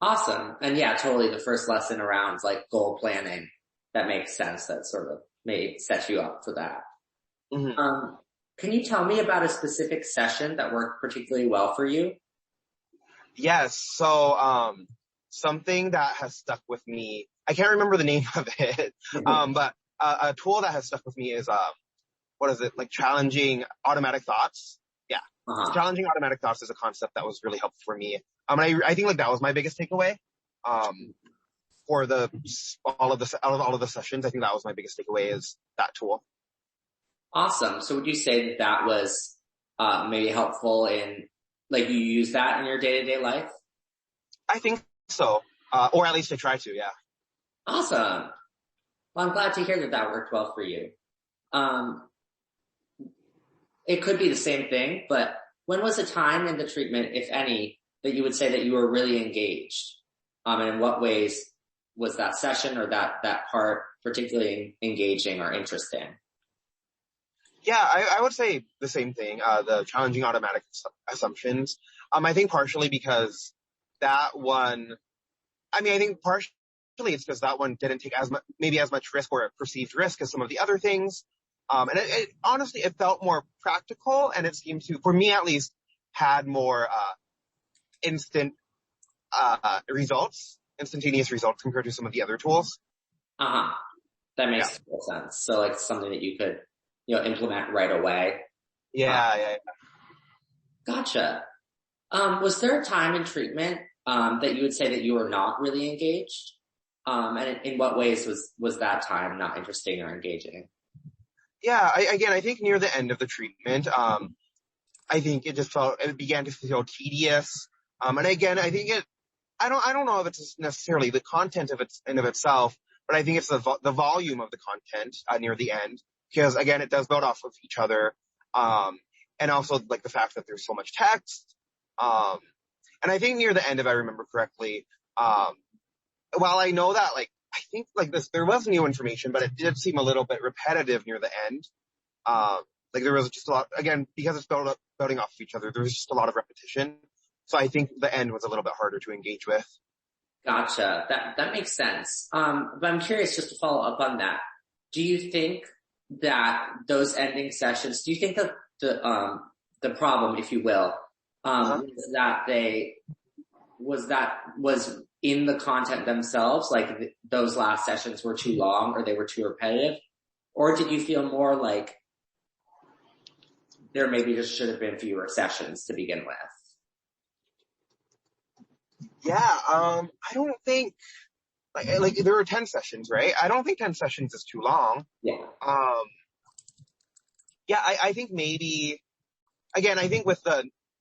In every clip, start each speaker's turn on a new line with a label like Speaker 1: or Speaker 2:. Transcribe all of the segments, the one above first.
Speaker 1: Awesome. And yeah, totally the first lesson around like goal planning. That makes sense. That sort of may set you up for that.
Speaker 2: Hmm.
Speaker 1: Can you tell me about a specific session that worked particularly well for you?
Speaker 2: Yes. So, something that has stuck with me, I can't remember the name of it, but a tool that has stuck with me is, what is it? Like challenging automatic thoughts. Yeah.
Speaker 1: Uh-huh.
Speaker 2: Challenging automatic thoughts is a concept that was really helpful for me. And I think like that was my biggest takeaway. For out of all of the sessions, I think that was my biggest takeaway is that tool.
Speaker 1: Awesome. So would you say that that was maybe helpful in like you use that in your day-to-day life?
Speaker 2: I think so. Or at least I try to, yeah.
Speaker 1: Awesome. Well, I'm glad to hear that that worked well for you. Um, it could be the same thing, but when was a time in the treatment, if any, that you would say that you were really engaged? And in what ways was that session or that part particularly engaging or interesting?
Speaker 2: Yeah, I would say the same thing, the challenging automatic assumptions. I think partially because that one, I think partially it's because that one didn't take maybe as much risk or perceived risk as some of the other things. And it honestly, it felt more practical and it seemed to, for me at least, had more, instant, instantaneous results compared to some of the other tools.
Speaker 1: Uh-huh. That
Speaker 2: Yeah.
Speaker 1: makes total sense. So like something that you could, implement right away.
Speaker 2: Yeah.
Speaker 1: Gotcha. Was there a time in treatment, that you would say that you were not really engaged? And in what ways was that time not interesting or engaging?
Speaker 2: Yeah, I think near the end of the treatment, I think it began to feel tedious. And again, I think I don't know if it's necessarily the content of itself, but I think it's the volume of the content, near the end. Because again, it does build off of each other. And also like the fact that there's so much text. And I think near the end, if I remember correctly, while I know that like, I think like there was new information, but it did seem a little bit repetitive near the end. Like there was just a lot, again, because it's building off of each other, there was just a lot of repetition. So I think the end was a little bit harder to engage with.
Speaker 1: Gotcha. That makes sense. But I'm curious just to follow up on that. Do you think that those ending sessions, do you think that the problem, if you will,
Speaker 2: Uh-huh.
Speaker 1: was in the content themselves, like those last sessions were too long or they were too repetitive? Or did you feel more like there maybe just should have been fewer sessions to begin with?
Speaker 2: Yeah, I don't think like there were 10 sessions, right? I don't think 10 sessions is too long.
Speaker 1: Yeah.
Speaker 2: Um, yeah, I think maybe again, I think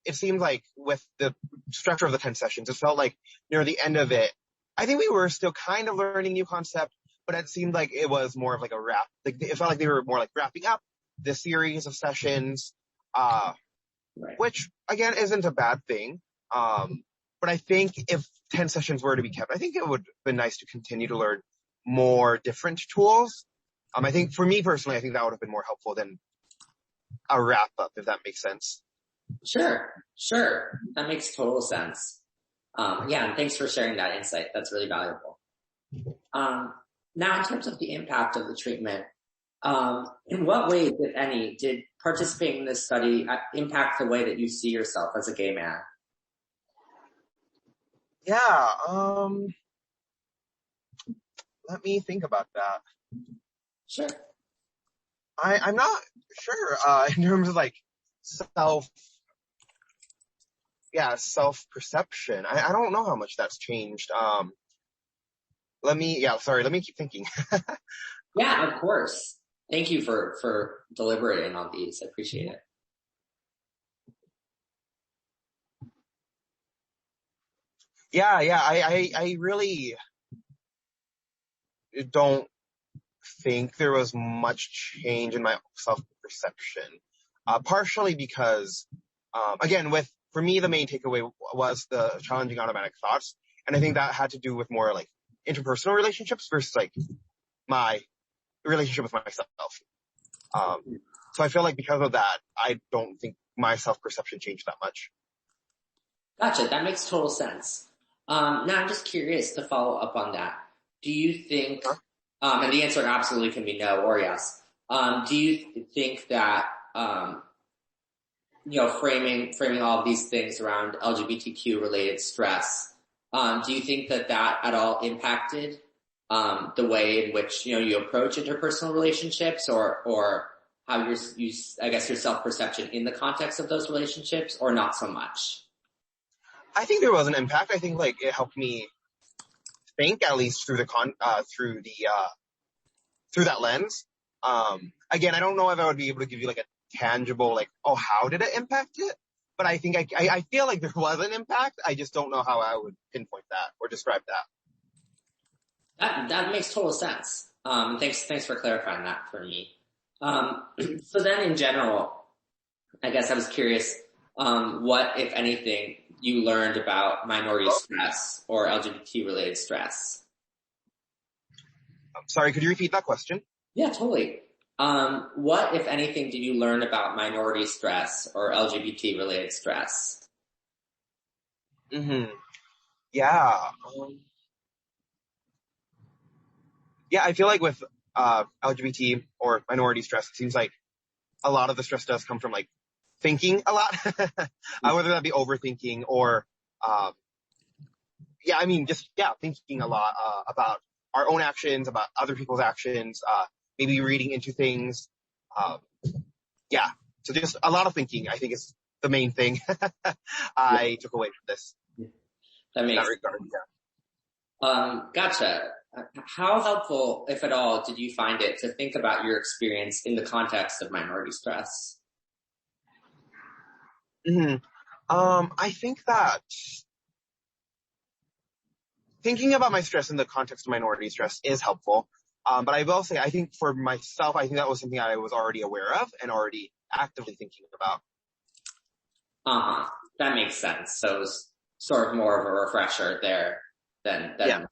Speaker 2: it seemed like with the structure of the 10 sessions, it felt like near the end of it, I think we were still kind of learning new concept, but it seemed like it was more of like a wrap. Like it felt like they were more like wrapping up the series of sessions,
Speaker 1: Right.
Speaker 2: which again isn't a bad thing. But I think if 10 sessions were to be kept, I think it would have been nice to continue to learn more different tools. I think for me personally, I think that would have been more helpful than a wrap up, if that makes sense.
Speaker 1: Sure. That makes total sense. Yeah, and thanks for sharing that insight. That's really valuable. Now in terms of the impact of the treatment, in what ways, if any, did participating in this study impact the way that you see yourself as a gay man?
Speaker 2: Yeah, let me think about that.
Speaker 1: Sure.
Speaker 2: I'm not sure, in terms of like self, self-perception. I don't know how much that's changed. Let me keep thinking.
Speaker 1: Yeah, of course. Thank you for deliberating on these. I appreciate it.
Speaker 2: I really don't think there was much change in my self-perception. Partially because, again, for me, the main takeaway was the challenging automatic thoughts. And I think that had to do with more like interpersonal relationships versus like my relationship with myself. So I feel like because of that, I don't think my self-perception changed that much.
Speaker 1: Gotcha. That makes total sense. Now I'm just curious to follow up on that. Do you think,
Speaker 2: Huh?
Speaker 1: and the answer absolutely can be no or yes. Do you think that, framing all of these things around LGBTQ related stress, do you think that that at all impacted, the way in which, you approach interpersonal relationships or how I guess your self-perception in the context of those relationships, or not so much?
Speaker 2: I think there was an impact. I think like it helped me think, at least through through that lens. Again, I don't know if I would be able to give you like a tangible, like, oh, how did it impact it? But I think I feel like there was an impact. I just don't know how I would pinpoint that or describe that.
Speaker 1: That makes total sense. Thanks for clarifying that for me. So then in general, I guess I was curious, what, if anything, you learned about minority stress or LGBT related stress?
Speaker 2: Sorry, could you repeat that question?
Speaker 1: Yeah, totally. What, if anything, did you learn about minority stress or LGBT related stress?
Speaker 2: Mm-hmm. Yeah. Yeah, I feel like with LGBT or minority stress, it seems like a lot of the stress does come from like thinking a lot, whether that be overthinking or, yeah, I mean, just, yeah, thinking a lot about our own actions, about other people's actions, maybe reading into things. Um, yeah, so just a lot of thinking, I think, is the main thing I took away from this
Speaker 1: That
Speaker 2: in that
Speaker 1: makes
Speaker 2: regard. Yeah.
Speaker 1: Gotcha. How helpful, if at all, did you find it to think about your experience in the context of minority stress?
Speaker 2: Mm-hmm. I think that thinking about my stress in the context of minority stress is helpful. But I will say, I think for myself, I think that was something I was already aware of and already actively thinking about.
Speaker 1: Uh-huh. That makes sense. So it was sort of more of a refresher there than
Speaker 2: Yeah.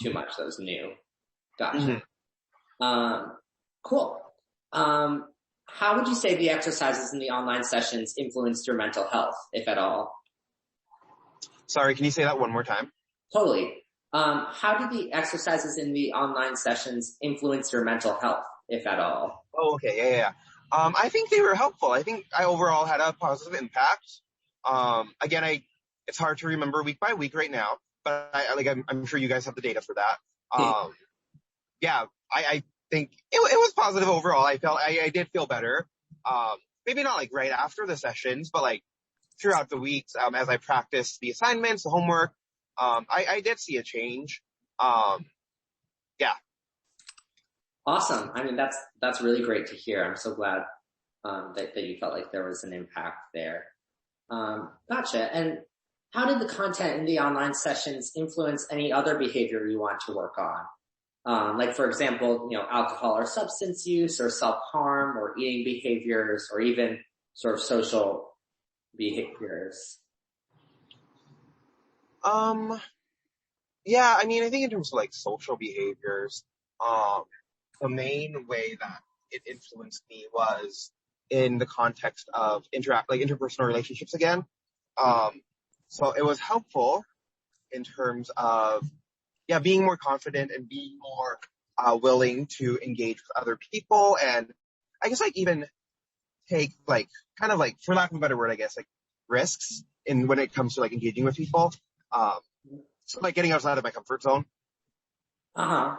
Speaker 1: too much that was new. Gotcha.
Speaker 2: Mm-hmm.
Speaker 1: Cool. How would you say the exercises in the online sessions influenced your mental health, if at all?
Speaker 2: Sorry, can you say that one more time?
Speaker 1: Totally. How did the exercises in the online sessions influence your mental health, if at all?
Speaker 2: Oh, okay. Yeah. I think they were helpful. I think I overall had a positive impact. Again, it's hard to remember week by week right now, but I'm sure you guys have the data for that. Yeah, I think it was positive overall. I did feel better. Maybe not like right after the sessions, but like throughout the weeks, as I practiced the assignments, the homework, I did see a change. Yeah.
Speaker 1: Awesome. I mean, that's really great to hear. I'm so glad, that you felt like there was an impact there. Gotcha. And how did the content in the online sessions influence any other behavior you want to work on? Like, for example, alcohol or substance use or self-harm or eating behaviors or even sort of social behaviors.
Speaker 2: Yeah, I mean, I think in terms of like social behaviors, the main way that it influenced me was in the context of interpersonal relationships again. So it was helpful in terms of, yeah, being more confident and being more willing to engage with other people, and I guess like even take like kind of like, for lack of a better word, I guess like risks in when it comes to like engaging with people. Um, so like getting outside of my comfort zone.
Speaker 1: Uh-huh.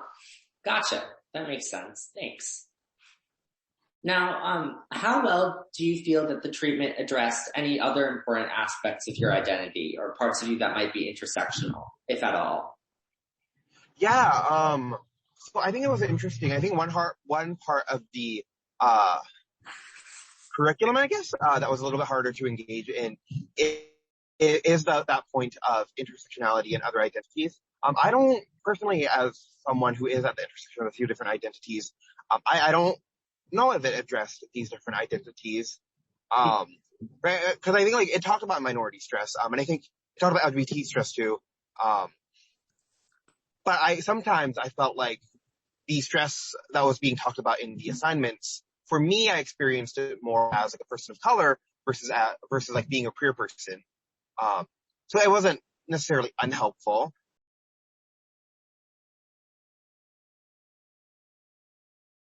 Speaker 1: Gotcha. That makes sense. Thanks. Now, how well do you feel that the treatment addressed any other important aspects of your identity or parts of you that might be intersectional, if at all?
Speaker 2: Yeah. So I think it was interesting. I think one part of the curriculum, I guess, that was a little bit harder to engage in is that point of intersectionality and other identities. I don't personally, as someone who is at the intersection of a few different identities, I don't know if it addressed these different identities. Right? Because I think like it talked about minority stress, and I think it talked about LGBT stress too. But sometimes I felt like the stress that was being talked about in the assignments, for me, I experienced it more as like a person of color versus like being a queer person. So it wasn't necessarily unhelpful.